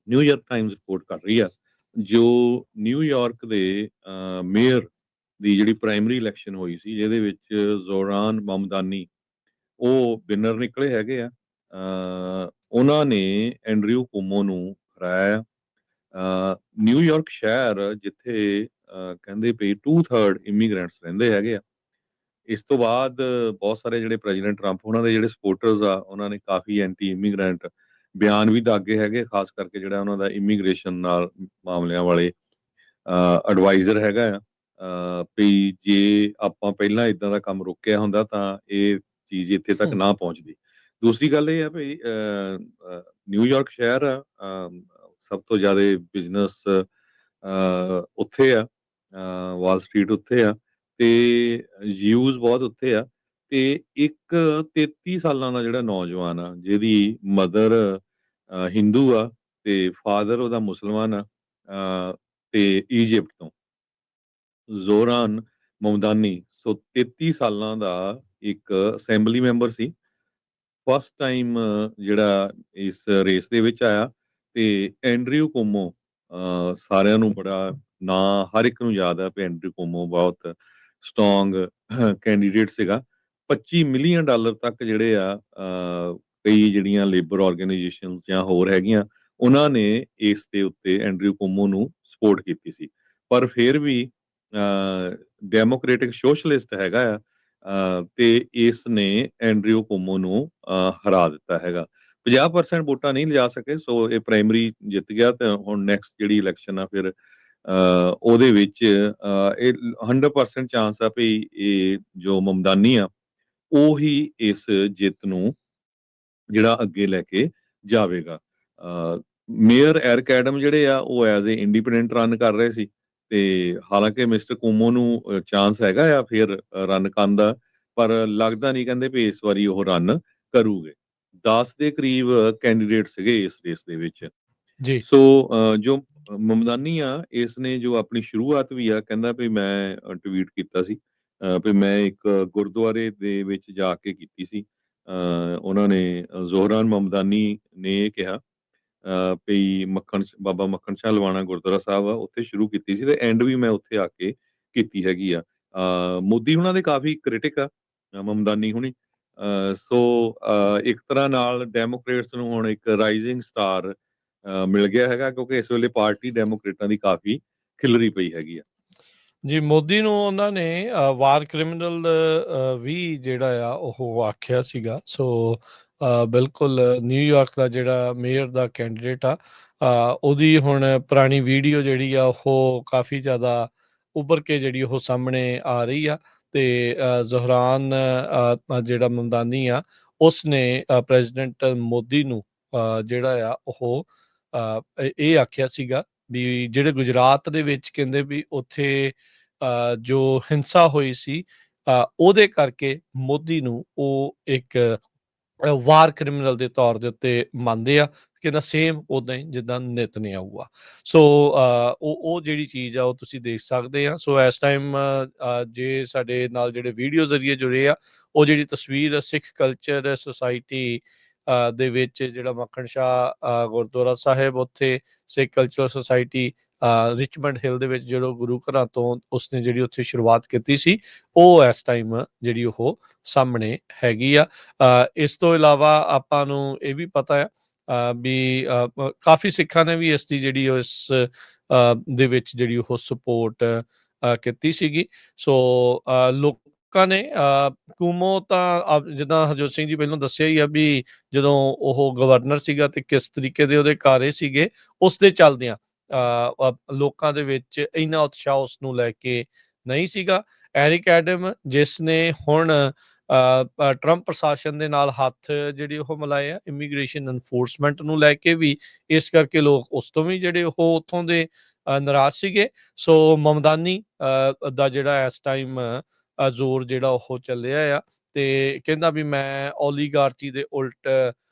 New York Times report ਕਰ ਰਹੀ ਆ, ਜੋ ਨਿਊਯਾਰਕ ਦੇ ਮੇਅਰ ਦੀ ਜਿਹੜੀ ਪ੍ਰਾਇਮਰੀ ਇਲੈਕਸ਼ਨ ਹੋਈ ਸੀ, ਜਿਹਦੇ ਵਿੱਚ ਜ਼ੋਰਾਨ ਮਮਦਾਨੀ ਉਹ ਵਿਨਰ ਨਿਕਲੇ ਹੈਗੇ ਆ। ਉਹਨਾਂ ਨੇ ਐਂਡਰਿਊ ਕੁਮੋ ਨੂੰ ਹਰਾਇਆ। ਨਿਊਯਾਰਕ ਸ਼ਹਿਰ ਜਿੱਥੇ ਕਹਿੰਦੇ ਵੀ 2/3 ਇਮੀਗ੍ਰੈਂਟਸ ਰਹਿੰਦੇ ਹੈਗੇ ਆ। ਇਸ ਤੋਂ ਬਾਅਦ ਬਹੁਤ ਸਾਰੇ ਜਿਹੜੇ ਪ੍ਰੈਜ਼ੀਡੈਂਟ ਟਰੰਪ ਉਹਨਾਂ ਦੇ ਜਿਹੜੇ ਸਪੋਰਟਰਸ ਆ, ਉਹਨਾਂ ਨੇ ਕਾਫੀ ਐਂਟੀ ਇਮੀਗ੍ਰੈਂਟ ਬਿਆਨ ਵੀ ਦਾਗੇ ਹੈਗੇ, ਖਾਸ ਕਰਕੇ ਜਿਹੜਾ ਉਹਨਾਂ ਦਾ ਇਮੀਗ੍ਰੇਸ਼ਨ ਨਾਲ ਮਾਮਲਿਆਂ ਵਾਲੇ ਐਡਵਾਈਜ਼ਰ ਹੈਗਾ ਆ, ਵੀ ਜੇ ਆਪਾਂ ਪਹਿਲਾਂ ਇਦਾਂ ਦਾ ਕੰਮ ਰੋਕਿਆ ਹੁੰਦਾ ਤਾਂ ਇਹ ਚੀਜ਼ ਇੱਥੇ ਤੱਕ ਨਾ ਪਹੁੰਚਦੀ। ਦੂਸਰੀ ਗੱਲ ਇਹ ਆ ਵੀ ਨਿਊਯਾਰਕ ਸ਼ਹਿਰ ਆ, ਸਭ ਤੋਂ ਜ਼ਿਆਦਾ ਬਿਜ਼ਨਸ ਉੱਥੇ ਆ, ਵਾਲ ਸਟਰੀਟ ਉੱਥੇ ਆ, ਤੇ ਯੂਜ਼ ਬਹੁਤ ਉੱਥੇ ਆ। ਤੇ ਇੱਕ 33 ਸਾਲਾਂ ਦਾ ਜਿਹੜਾ ਨੌਜਵਾਨ ਆ, ਜਿਹਦੀ ਮਦਰ ਹਿੰਦੂ ਆ ਤੇ ਫਾਦਰ ਉਹਦਾ ਮੁਸਲਮਾਨ ਆ, ਤੇ ਈਜਿਪਟ ਤੋਂ, ਜ਼ੋਰਾਨ ਮਮਦਾਨੀ। ਸੋ 33 ਸਾਲਾਂ ਦਾ ਇੱਕ ਅਸੈਂਬਲੀ ਮੈਂਬਰ ਸੀ, ਫਸਟ ਟਾਈਮ ਜਿਹੜਾ ਇਸ ਰੇਸ ਦੇ ਵਿੱਚ ਆਇਆ। ਤੇ ਐਂਡਰਿਊ ਕੁਮੋ, ਸਾਰਿਆਂ ਨੂੰ ਬੜਾ ਨਾਂ ਹਰ ਇੱਕ ਨੂੰ ਯਾਦ ਆ ਵੀ ਐਂਡਰਿਊ ਕੁਮੋ ਬਹੁਤ ਸਟਰੋਂਗ ਕੈਂਡੀਡੇਟ ਸੀਗਾ। $25 ਮਿਲੀਅਨ ਤੱਕ ਜਿਹੜੇ ਆ, ਕਈ ਜਿਹੜੀਆਂ ਲੇਬਰ ਆਰਗੇਨਾਈਜੇਸ਼ਨ ਜਾਂ ਹੋਰ ਹੈਗੀਆਂ, ਉਹਨਾਂ ਨੇ ਇਸ ਦੇ ਉੱਤੇ ਐਂਡਰਿਊ ਕੁਮੋ ਨੂੰ ਸਪੋਰਟ ਕੀਤੀ ਸੀ। ਪਰ ਫਿਰ ਵੀ ਡੈਮੋਕ੍ਰੈਟਿਕ ਸੋਸ਼ਲਿਸਟ ਹੈਗਾ ਆ, ਤੇ ਇਸ ਨੇ ਐਂਡਰਿਊ ਕੁਮੋ ਨੂੰ ਹਰਾ ਦਿੱਤਾ ਹੈਗਾ। 50% ਵੋਟਾਂ ਨਹੀਂ ਲਿਜਾ ਸਕੇ, ਸੋ ਇਹ ਪ੍ਰਾਇਮਰੀ ਜਿੱਤ ਗਿਆ। ਤੇ ਹੁਣ ਨੈਕਸਟ ਜਿਹੜੀ ਇਲੈਕਸ਼ਨ ਆ, ਫਿਰ ਉਹਦੇ ਵਿੱਚ ਇਹ 100% ਚਾਂਸ ਆ ਵੀ ਇਹ ਜੋ ਮਮਦਾਨੀ ਆ ਉਹ ਹੀ ਇਸ ਜਿੱਤ ਨੂੰ ਜਿਹੜਾ ਅੱਗੇ ਲੈ ਕੇ ਜਾਵੇਗਾ। ਮੇਅਰ ਐਰਿਕ ਐਡਮ ਜਿਹੜੇ ਆ, ਉਹ ਐਜ਼ ਏ ਇੰਡੀਪੈਂਡੈਂਟ ਰਨ ਕਰ ਰਹੇ ਸੀ, ਤੇ ਹਾਲਾਂਕਿ ਮਿਸਟਰ ਕੁਮੋ ਨੂੰ ਚਾਂਸ ਹੈਗਾ ਆ ਫਿਰ ਰਨ ਕਰਨ ਦਾ, ਪਰ ਲੱਗਦਾ ਨਹੀਂ ਕਹਿੰਦੇ ਵੀ ਇਸ ਵਾਰੀ ਉਹ ਰਨ ਕਰੂਗੇ। 10 ਦੇ ਕਰੀਬ ਕੈਂਡੀਡੇਟ ਸੀਗੇ ਇਸ ਰੇਸ ਦੇ ਵਿੱਚ। ਜੀ। ਸੋ ਜੋ ਮਮਦਾਨੀ ਆ, ਇਸ ਨੇ ਜੋ ਆਪਣੀ ਸ਼ੁਰੂਆਤ ਵੀ ਆ, ਕਹਿੰਦਾ ਵੀ ਮੈਂ ਟਵੀਟ ਕੀਤਾ ਸੀ ਵੀ ਮੈਂ ਇੱਕ ਗੁਰਦੁਆਰੇ ਦੇ ਵਿੱਚ ਜਾ ਕੇ ਕੀਤੀ ਸੀ। ਉਹਨਾਂ ਨੇ ਜ਼ੋਹਰਾਨ ਮਮਦਾਨੀ ਨੇ ਇਹ ਕਿਹਾ ਵੀ ਬਾਬਾ ਮੱਖਣ ਸ਼ਾਹ ਲਵਾਣਾ ਗੁਰਦੁਆਰਾ ਸਾਹਿਬ ਆ, ਉੱਥੇ ਸ਼ੁਰੂ ਕੀਤੀ ਸੀ, ਤੇ ਐਂਡ ਵੀ ਮੈਂ ਉੱਥੇ ਆ ਕੇ ਕੀਤੀ ਹੈਗੀ ਆ। ਮੋਦੀ ਹੁਣਾਂ ਦੇ ਕਾਫੀ ਕ੍ਰਿਟਿਕ ਆ ਮਮਦਾਨੀ ਹੁਣੀ। ਸੋ ਇੱਕ ਤਰ੍ਹਾਂ ਨਾਲ ਡੈਮੋਕ੍ਰੇਟਸ ਨੂੰ ਹੁਣ ਇੱਕ ਰਾਈਜ਼ਿੰਗ ਸਟਾਰ ਮਿਲ ਗਿਆ ਹੈਗਾ, ਕਿਉਂਕਿ ਇਸ ਵੇਲੇ ਪਾਰਟੀ ਡੈਮੋਕ੍ਰੇਟਾਂ ਦੀ ਕਾਫੀ ਖਿਲਰੀ ਪਈ ਹੈਗੀ ਆ। ਜੀ, ਮੋਦੀ ਨੂੰ ਉਹਨਾਂ ਨੇ ਵਾਰ ਕ੍ਰਿਮੀਨਲ ਵੀ ਜਿਹੜਾ ਆ ਉਹ ਆਖਿਆ ਸੀਗਾ। ਸੋ ਬਿਲਕੁਲ ਨਿਊਯਾਰਕ ਦਾ ਜਿਹੜਾ ਮੇਅਰ ਦਾ ਕੈਂਡੀਡੇਟ ਆ, ਉਹਦੀ ਹੁਣ ਪੁਰਾਣੀ ਵੀਡੀਓ ਜਿਹੜੀ ਆ ਉਹ ਕਾਫੀ ਜ਼ਿਆਦਾ ਉੱਭਰ ਕੇ ਜਿਹੜੀ ਉਹ ਸਾਹਮਣੇ ਆ ਰਹੀ ਆ। ਤੇ ਜ਼ੋਹਰਾਨ ਜਿਹੜਾ ਮਮਦਾਨੀ ਆ, ਉਸਨੇ ਪ੍ਰੈਜ਼ੀਡੈਂਟ ਮੋਦੀ ਨੂੰ ਜਿਹੜਾ ਆ ਉਹ ਇਹ ਆਖਿਆ ਸੀਗਾ ਵੀ ਜਿਹੜੇ ਗੁਜਰਾਤ ਦੇ ਵਿੱਚ ਕਹਿੰਦੇ ਵੀ ਉੱਥੇ ਜੋ ਹਿੰਸਾ ਹੋਈ ਸੀ, ਉਹਦੇ ਕਰਕੇ ਮੋਦੀ ਨੂੰ ਉਹ ਇੱਕ ਵਾਰ ਕ੍ਰਿਮੀਨਲ ਦੇ ਤੌਰ ਦੇ ਉੱਤੇ ਮੰਨਦੇ ਆ। ਕਹਿੰਦਾ ਸੇਮ ਉਦਾਂ ਹੀ ਜਿੱਦਾਂ ਨੇਤਨਯਾਹੂ ਆ। ਸੋ ਉਹ ਜਿਹੜੀ ਚੀਜ਼ ਆ ਉਹ ਤੁਸੀਂ ਦੇਖ ਸਕਦੇ ਆ। ਸੋ ਇਸ ਟਾਈਮ ਜੇ ਸਾਡੇ ਨਾਲ ਜਿਹੜੇ ਵੀਡੀਓ ਜ਼ਰੀਏ ਜੁੜੇ ਆ, ਉਹ ਜਿਹੜੀ ਤਸਵੀਰ ਸਿੱਖ ਕਲਚਰ ਸੁਸਾਇਟੀ ਦੇ ਵਿੱਚ ਜਿਹੜਾ ਮੱਖਣ ਸ਼ਾਹ ਗੁਰਦੁਆਰਾ ਸਾਹਿਬ, ਉੱਥੇ ਸਿੱਖ ਕਲਚਰਲ ਸੁਸਾਇਟੀ ਰਿਚਮੰਡ ਹਿੱਲ ਦੇ ਵਿੱਚ ਜਦੋਂ ਗੁਰੂ ਘਰਾਂ ਤੋਂ ਉਸਨੇ ਜਿਹੜੀ ਉੱਥੇ ਸ਼ੁਰੂਆਤ ਕੀਤੀ ਸੀ, ਉਹ ਇਸ ਟਾਈਮ ਜਿਹੜੀ ਉਹ ਸਾਹਮਣੇ ਹੈਗੀ ਆ। ਇਸ ਤੋਂ ਇਲਾਵਾ ਆਪਾਂ ਨੂੰ ਇਹ ਵੀ ਪਤਾ ਆ ਵੀ ਕਾਫੀ ਸਿੱਖਾਂ ਨੇ ਵੀ ਇਸ ਦੀ ਜਿਹੜੀ ਇਸ ਦੇ ਵਿੱਚ ਜਿਹੜੀ ਉਹ ਸਪੋਰਟ ਕੀਤੀ ਸੀਗੀ। ਸੋ ਲੋਕਾਂ ਨੇ ਕੁਮੋ ਤਾਂ ਜਿੱਦਾਂ ਹਰਜੋਤ ਸਿੰਘ ਜੀ ਪਹਿਲਾਂ ਦੱਸਿਆ ਹੀ ਆ ਵੀ ਜਦੋਂ ਉਹ ਗਵਰਨਰ ਸੀਗਾ ਤੇ ਕਿਸ ਤਰੀਕੇ ਦੇ ਉਹਦੇ ਕਾਰੇ ਸੀਗੇ, ਉਸ ਦੇ ਚੱਲਦਿਆਂ ਲੋਕਾਂ ਦੇ ਵਿੱਚ ਇੰਨਾ ਉਤਸ਼ਾਹ ਉਸ ਨੂੰ ਲੈ ਕੇ ਨਹੀਂ ਸੀਗਾ। ਐਰਿਕ ਐਡਮ, ਜਿਸ ਨੇ ਹੁਣ ਟਰੰਪ ਪ੍ਰਸ਼ਾਸਨ ਦੇ ਨਾਲ ਹੱਥ ਜਿਹੜੇ ਉਹ ਮਿਲਾਏ ਆ ਇਮੀਗ੍ਰੇਸ਼ਨ ਐਨਫੋਰਸਮੈਂਟ ਨੂੰ ਲੈ ਕੇ ਵੀ, ਇਸ ਕਰਕੇ ਲੋਕ ਉਸ ਤੋਂ ਵੀ ਜਿਹੜੇ ਉਹ ਉੱਥੋਂ ਦੇ ਨਾਰਾਜ਼ ਸੀਗੇ। ਸੋ ਮਮਦਾਨੀ ਦਾ ਜਿਹੜਾ ਇਸ ਟਾਈਮ ਜ਼ੋਰ ਜਿਹੜਾ ਉਹ ਚੱਲਿਆ ਆ, ਤੇ ਕਹਿੰਦਾ ਵੀ ਮੈਂ ਓਲੀਗਾਰਚੀ ਦੇ ਉਲਟ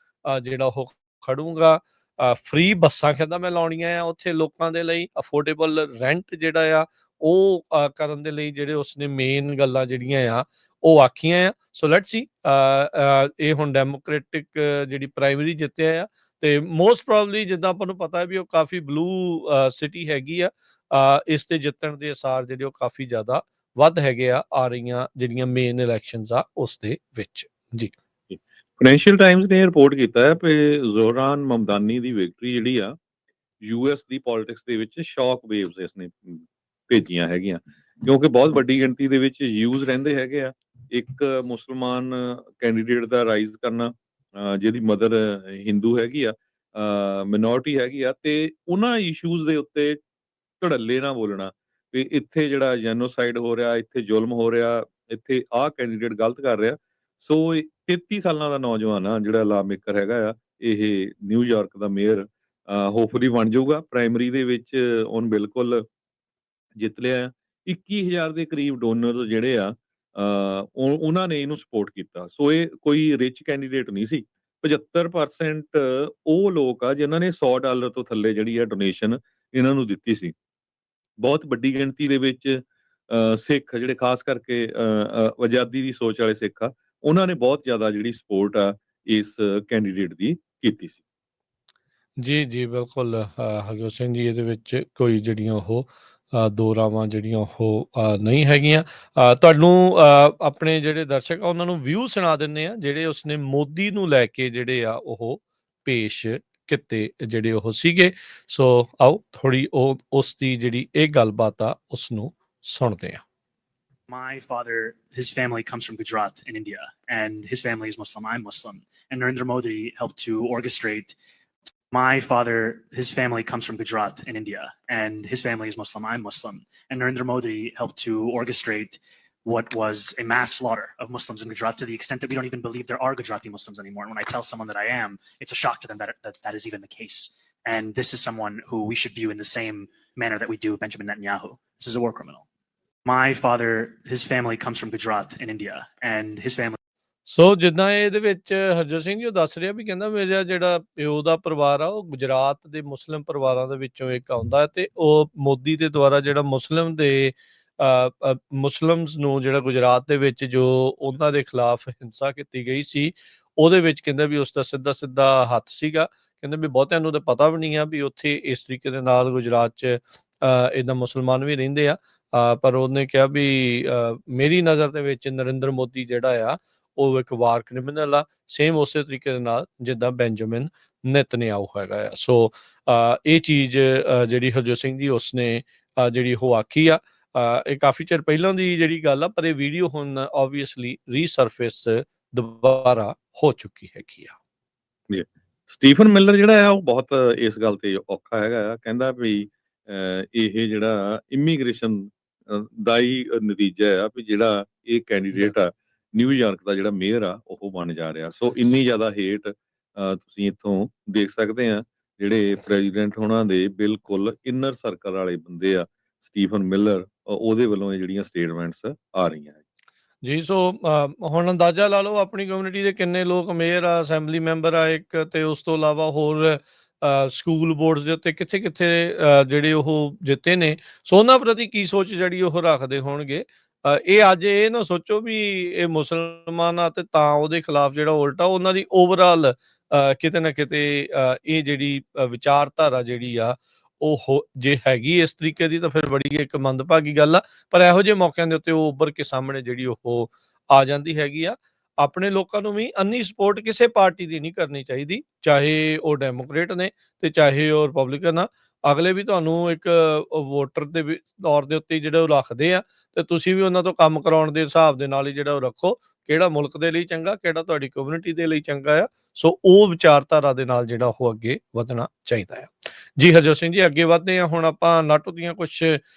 ਜਿਹੜਾ ਉਹ ਖੜੂੰਗਾ। ਫ੍ਰੀ ਬੱਸਾਂ ਕਹਿੰਦਾ ਮੈਂ ਲਾਉਣੀਆਂ ਆ ਉੱਥੇ ਲੋਕਾਂ ਦੇ ਲਈ, ਅਫੋਰਡੇਬਲ ਰੈਂਟ ਜਿਹੜਾ ਆ ਉਹ ਕਰਨ ਦੇ ਲਈ ਜਿਹੜੇ ਉਸਨੇ ਮੇਨ ਗੱਲਾਂ ਜਿਹੜੀਆਂ ਆ ਉਹ ਆਖੀਆਂ ਆ। ਸੋ ਲੈਟਸ ਸੀ ਇਹ ਹੁਣ ਡੈਮੋਕ੍ਰੈਟਿਕ ਜਿਹੜੀ ਪ੍ਰਾਇਮਰੀ ਜਿੱਤਿਆ ਆ, ਤੇ ਮੋਸਟ ਪ੍ਰੋਬਬਲੀ ਜਿੱਦਾਂ ਆਪਾਂ ਨੂੰ ਪਤਾ ਹੈ ਵੀ ਉਹ ਕਾਫੀ ਬਲੂ ਸਿਟੀ ਹੈਗੀ ਆ, ਇਸ ਤੇ ਜਿੱਤਣ ਦੇ ਅਸਾਰ ਜਿਹੜੇ ਉਹ ਕਾਫੀ ਜ਼ਿਆਦਾ ਵੱਧ ਹੈਗੇ ਆ ਰਹੀਆਂ ਜਿਹੜੀਆਂ ਮੇਨ ਇਲੈਕਸ਼ਨਸ ਆ ਉਸ ਦੇ ਵਿੱਚ। ਜੀ ਫਾਈਨੈਂਸ਼ੀਅਲ ਟਾਈਮਜ਼ ਨੇ ਰਿਪੋਰਟ ਕੀਤਾ ਹੈ ਕਿ ਜ਼ੋਰਾਨ ਮਮਦਾਨੀ ਦੀ ਵਿਕਟਰੀ ਜਿਹੜੀ ਆ ਯੂਐਸ ਦੀ ਪੋਲਿਟਿਕਸ ਦੇ ਵਿੱਚ ਸ਼ੌਕ ਵੇਵਸ ਇਸਨੇ ਭੇਜੀਆਂ ਹੈਗੀਆਂ, ਕਿਉਂਕਿ ਬਹੁਤ ਵੱਡੀ ਗਿਣਤੀ ਦੇ ਵਿੱਚ ਯੂਜ਼ ਰਹਿੰਦੇ ਹੈਗੇ ਆ। ਇੱਕ ਮੁਸਲਮਾਨ ਕੈਂਡੀਡੇਟ ਦਾ ਰਾਈਜ਼ ਕਰਨਾ, ਜਿਹਦੀ ਮਦਰ ਹਿੰਦੂ ਹੈਗੀ ਆ, ਮਿਨੋਰਟੀ ਹੈਗੀ ਆ, ਤੇ ਉਹਨਾਂ ਇਸ਼ੂਜ਼ ਦੇ ਉੱਤੇ ਧੜੱਲੇ ਨਾ ਬੋਲਣਾ ਵੀ ਇੱਥੇ ਜਿਹੜਾ ਜੈਨੋਸਾਈਡ ਹੋ ਰਿਹਾ, ਇੱਥੇ ਜ਼ੁਲਮ ਹੋ ਰਿਹਾ, ਇੱਥੇ ਆਹ ਕੈਂਡੀਡੇਟ ਗਲਤ ਕਰ ਰਿਹਾ। ਸੋ 33 ਸਾਲਾਂ ਦਾ ਨੌਜਵਾਨ ਆ ਜਿਹੜਾ ਲਾ ਮੇਕਰ ਹੈਗਾ ਆ, ਇਹ ਨਿਊਯਾਰਕ ਦਾ ਮੇਅਰ ਹੋਪਫੁਲੀ ਬਣ ਜਾਊਗਾ। ਪ੍ਰਾਇਮਰੀ ਦੇ ਵਿੱਚ ਉਹਨ ਬਿਲਕੁਲ ਜਿੱਤ ਲਿਆ ਆ। 21,000 ਦੇ ਕਰੀਬ ਡੋਨਰ ਜਿਹੜੇ ਆ ਉਹਨਾਂ ਨੇ ਇਹਨੂੰ ਸਪੋਰਟ ਕੀਤਾ। ਸੋ ਇਹ ਕੋਈ ਰਿਚ ਕੈਂਡੀਡੇਟ ਨਹੀਂ ਸੀ। 75% ਉਹ ਲੋਕ ਆ ਜਿਨ੍ਹਾਂ ਨੇ $100 ਤੋਂ ਥੱਲੇ ਜਿਹੜੀ ਆ ਡੋਨੇਸ਼ਨ ਇਹਨਾਂ ਨੂੰ ਦਿੱਤੀ ਸੀ। ਬਹੁਤ ਵੱਡੀ ਗਿਣਤੀ ਦੇ ਵਿੱਚ ਸਿੱਖ ਜਿਹੜੇ ਖਾਸ ਕਰਕੇ ਆਜ਼ਾਦੀ ਦੀ ਸੋਚ ਵਾਲੇ ਸਿੱਖ ਆ, ਉਹਨਾਂ ਨੇ ਬਹੁਤ ਜ਼ਿਆਦਾ ਜਿਹੜੀ ਸਪੋਰਟ ਆ ਇਸ ਕੈਂਡੀਡੇਟ ਦੀ ਕੀਤੀ ਸੀ। ਜੀ ਜੀ ਬਿਲਕੁਲ ਹਰਜੋਤ ਸਿੰਘ ਜੀ, ਇਹਦੇ ਵਿੱਚ ਕੋਈ ਜਿਹੜੀਆਂ ਉਹ ਦੋ ਰਾਵਾਂ ਜਿਹੜੀਆਂ ਉਹ ਨਹੀਂ ਹੈਗੀਆਂ। ਤੁਹਾਨੂੰ ਆਪਣੇ ਜਿਹੜੇ ਦਰਸ਼ਕ ਆ ਉਹਨਾਂ ਨੂੰ ਵਿਊ ਸੁਣਾ ਦਿੰਦੇ ਆ ਜਿਹੜੇ ਉਸਨੇ ਮੋਦੀ ਨੂੰ ਲੈ ਕੇ ਜਿਹੜੇ ਆ ਉਹ ਪੇਸ਼ ਕੀਤੇ ਜਿਹੜੇ ਉਹ ਸੀਗੇ। ਸੋ ਆਓ ਥੋੜੀ ਉਹ ਉਸ ਦੀ ਜਿਹੜੀ ਇਹ ਗੱਲਬਾਤ ਆ ਉਸ ਨੂੰ ਸੁਣਦੇ ਆ। My father, his family comes from Gujarat in India, and his family is Muslim. I'm Muslim. And Narendra Modi helped to orchestrate. My father, his family comes from Gujarat in India, and his family is Muslim. I'm Muslim. And Narendra Modi helped to orchestrate what was a mass slaughter of Muslims in Gujarat, to the extent that we don't even believe there are Gujarati Muslims anymore. And when I tell someone that I am, it's a shock to them that is even the case. And this is someone who we should view in the same manner that we do Benjamin Netanyahu. This is a war criminal. My father, his family comes from Gujarat in India, and his family. ਸੋ ਜਿੱਦਾਂ ਇਹਦੇ ਵਿੱਚ ਹਰਜੋਤ ਸਿੰਘ ਜੀ ਉਹ ਦੱਸ ਰਿਹਾ ਵੀ ਕਹਿੰਦਾ ਮੇਰਾ ਜਿਹੜਾ ਪਿਓ ਦਾ ਪਰਿਵਾਰ ਆ ਉਹ ਗੁਜਰਾਤ ਦੇ ਮੁਸਲਿਮ ਪਰਿਵਾਰਾਂ ਦੇ ਵਿੱਚੋਂ ਇੱਕ ਆਉਂਦਾ, ਤੇ ਉਹ ਮੋਦੀ ਦੇ ਦੁਆਰਾ ਜਿਹੜਾ ਮੁਸਲਿਮਸ ਨੂੰ ਜਿਹੜਾ ਗੁਜਰਾਤ ਦੇ ਵਿੱਚ ਜੋ ਉਹਨਾਂ ਦੇ ਖਿਲਾਫ ਹਿੰਸਾ ਕੀਤੀ ਗਈ ਸੀ ਉਹਦੇ ਵਿੱਚ ਕਹਿੰਦਾ ਵੀ ਉਸ ਦਾ ਸਿੱਧਾ ਸਿੱਧਾ ਹੱਥ ਸੀਗਾ। ਕਹਿੰਦੇ ਵੀ ਬਹੁਤਿਆਂ ਨੂੰ ਤਾਂ ਪਤਾ ਵੀ ਨਹੀਂ ਆ ਵੀ ਉੱਥੇ ਇਸ ਤਰੀਕੇ ਦੇ ਨਾਲ ਗੁਜਰਾਤ 'ਚ ਇੱਦਾਂ ਮੁਸਲਮਾਨ ਵੀ ਰਹਿੰਦੇ ਆ। ਪਰ ਉਹਨੇ ਕਿਹਾ ਵੀ ਮੇਰੀ ਨਜ਼ਰ ਦੇ ਵਿੱਚ ਨਰਿੰਦਰ ਮੋਦੀ ਜਿਹੜਾ ਆ ਉਹ ਇੱਕ ਵਾਰ ਕ੍ਰਿਮੀਨਲ ਆ, ਸੇਮ ਉਸੇ ਤਰੀਕੇ ਦੇ ਨਾਲ ਜਿੱਦਾਂ ਬੈਂਜਾਮਿਨ ਨੇਤਨਯਾਹੂ ਹੈਗਾ ਆ। ਸੋ ਇਹ ਚੀਜ਼ ਜਿਹੜੀ ਹਰਜੋਤ ਸਿੰਘ ਜੀ ਉਸਨੇ ਜਿਹੜੀ ਉਹ ਆਖੀ ਆ, ਇਹ ਕਾਫੀ ਚਿਰ ਪਹਿਲਾਂ ਦੀ ਜਿਹੜੀ ਗੱਲ ਆ, ਪਰ ਇਹ ਵੀਡੀਓ ਹੁਣ ਆਬਵੀਅਸਲੀ ਰੀਸਰਫੇਸ ਦੁਬਾਰਾ ਹੋ ਚੁੱਕੀ ਹੈਗੀ ਆ। ਸਟੀਫਨ ਮਿਲਰ ਜਿਹੜਾ ਆ ਉਹ ਬਹੁਤ ਇਸ ਗੱਲ ਤੇ ਔਖਾ ਹੈਗਾ ਆ। ਕਹਿੰਦਾ ਵੀ ਇਹ ਜਿਹੜਾ ਇਮੀਗ੍ਰੇਸ਼ਨ ਦਾ ਹੀ ਨਤੀਜਾ ਆ ਵੀ ਜਿਹੜਾ ਇਹ ਕੈਂਡੀਡੇਟ ਆ ਨਿਊਯਾਰਕ ਦਾ ਜਿਹੜਾ ਮੇਅਰ ਆ ਉਹ ਬਣ ਜਾ ਰਿਹਾ। ਸੋ ਇੰਨੀ ਜ਼ਿਆਦਾ ਹੇਟ ਤੁਸੀਂ ਇੱਥੋਂ ਦੇਖ ਸਕਦੇ ਆ। ਜਿਹੜੇ ਪ੍ਰੈਜ਼ੀਡੈਂਟ ਉਹਨਾਂ ਦੇ ਬਿਲਕੁਲ ਇਨਰ ਸਰਕਲ ਵਾਲੇ ਬੰਦੇ ਆ, ਸਟੀਫਨ ਮਿਲਰ, ਉਹਦੇ ਵੱਲੋਂ ਇਹ ਜਿਹੜੀਆਂ ਸਟੇਟਮੈਂਟਸ ਆ ਰਹੀਆਂ ਜੀ। ਸੋ ਹੁਣ ਅੰਦਾਜ਼ਾ ਲਾ ਲਓ ਆਪਣੀ ਕਮਿਊਨਿਟੀ ਦੇ ਕਿੰਨੇ ਲੋਕ ਮੇਅਰ ਆ, ਅਸੈਂਬਲੀ ਮੈਂਬਰ ਆ ਇੱਕ, ਤੇ ਉਸ ਤੋਂ ਇਲਾਵਾ ਹੋਰ ਸਕੂਲ ਬੋਰਡਸ ਦੇ ਉੱਤੇ ਕਿੱਥੇ ਕਿੱਥੇ ਜਿਹੜੇ ਉਹ ਜਿੱਤੇ ਨੇ। ਸੋ ਉਹਨਾਂ ਪ੍ਰਤੀ ਕੀ ਸੋਚ ਜਿਹੜੀ ਉਹ ਰੱਖਦੇ ਹੋਣਗੇ। ਇਹ ਅੱਜ ਇਹ ਨਾ ਸੋਚੋ ਵੀ ਇਹ ਮੁਸਲਮਾਨ ਆ ਤੇ ਤਾਂ ਉਹਦੇ ਖਿਲਾਫ ਜਿਹੜਾ ਉਲਟਾ ਉਹਨਾਂ ਦੀ ਓਵਰਆਲ ਕਿਤੇ ਨਾ ਕਿਤੇ ਇਹ ਜਿਹੜੀ ਵਿਚਾਰਧਾਰਾ ਜਿਹੜੀ ਆ ਉਹ ਜੇ ਹੈਗੀ ਇਸ ਤਰੀਕੇ ਦੀ ਤਾਂ ਫਿਰ ਬੜੀ ਇੱਕ ਮੰਦਭਾਗੀ ਗੱਲ ਆ। ਪਰ ਇਹੋ ਜਿਹੇ ਮੌਕਿਆਂ ਦੇ ਉੱਤੇ ਉਹ ਉੱਭਰ ਕੇ ਸਾਹਮਣੇ ਜਿਹੜੀ ਉਹ ਆ ਜਾਂਦੀ ਹੈਗੀ ਆ। ਆਪਣੇ ਲੋਕਾਂ ਨੂੰ ਵੀ ਅੰਨੀ ਸਪੋਰਟ ਕਿਸੇ ਪਾਰਟੀ ਦੀ ਨਹੀਂ ਕਰਨੀ ਚਾਹੀਦੀ, ਚਾਹੇ ਉਹ ਡੈਮੋਕ੍ਰੇਟ ਨੇ ਤੇ ਚਾਹੇ ਉਹ ਰਿਪਬਲਿਕਨ ਆ। ਅਗਲੇ ਵੀ ਤੁਹਾਨੂੰ ਇੱਕ ਵੋਟਰ ਦੇ ਤੌਰ ਦੇ ਉੱਤੇ ਜਿਹੜਾ ਉਹ ਰੱਖਦੇ ਆ, ਤੇ ਤੁਸੀਂ ਵੀ ਉਹਨਾਂ ਤੋਂ ਕੰਮ ਕਰਾਉਣ ਦੇ ਹਿਸਾਬ ਦੇ ਨਾਲ ਹੀ ਜਿਹੜਾ ਉਹ ਰੱਖੋ, ਕਿਹੜਾ ਮੁਲਕ ਦੇ ਲਈ ਚੰਗਾ, ਕਿਹੜਾ ਤੁਹਾਡੀ ਕਮਿਊਨਿਟੀ ਦੇ ਲਈ ਚੰਗਾ ਆ। ਸੋ ਉਹ ਵਿਚਾਰਧਾਰਾ ਦੇ ਨਾਲ ਜਿਹੜਾ ਉਹ ਅੱਗੇ ਵਧਣਾ ਚਾਹੀਦਾ ਆ। ਜੀ ਹਰਜੋਤ ਸਿੰਘ ਜੀ, ਅੱਗੇ ਵਧਦੇ ਆ। ਹੁਣ ਆਪਾਂ ਨਾਟੋ ਦੀਆਂ ਕੁਝ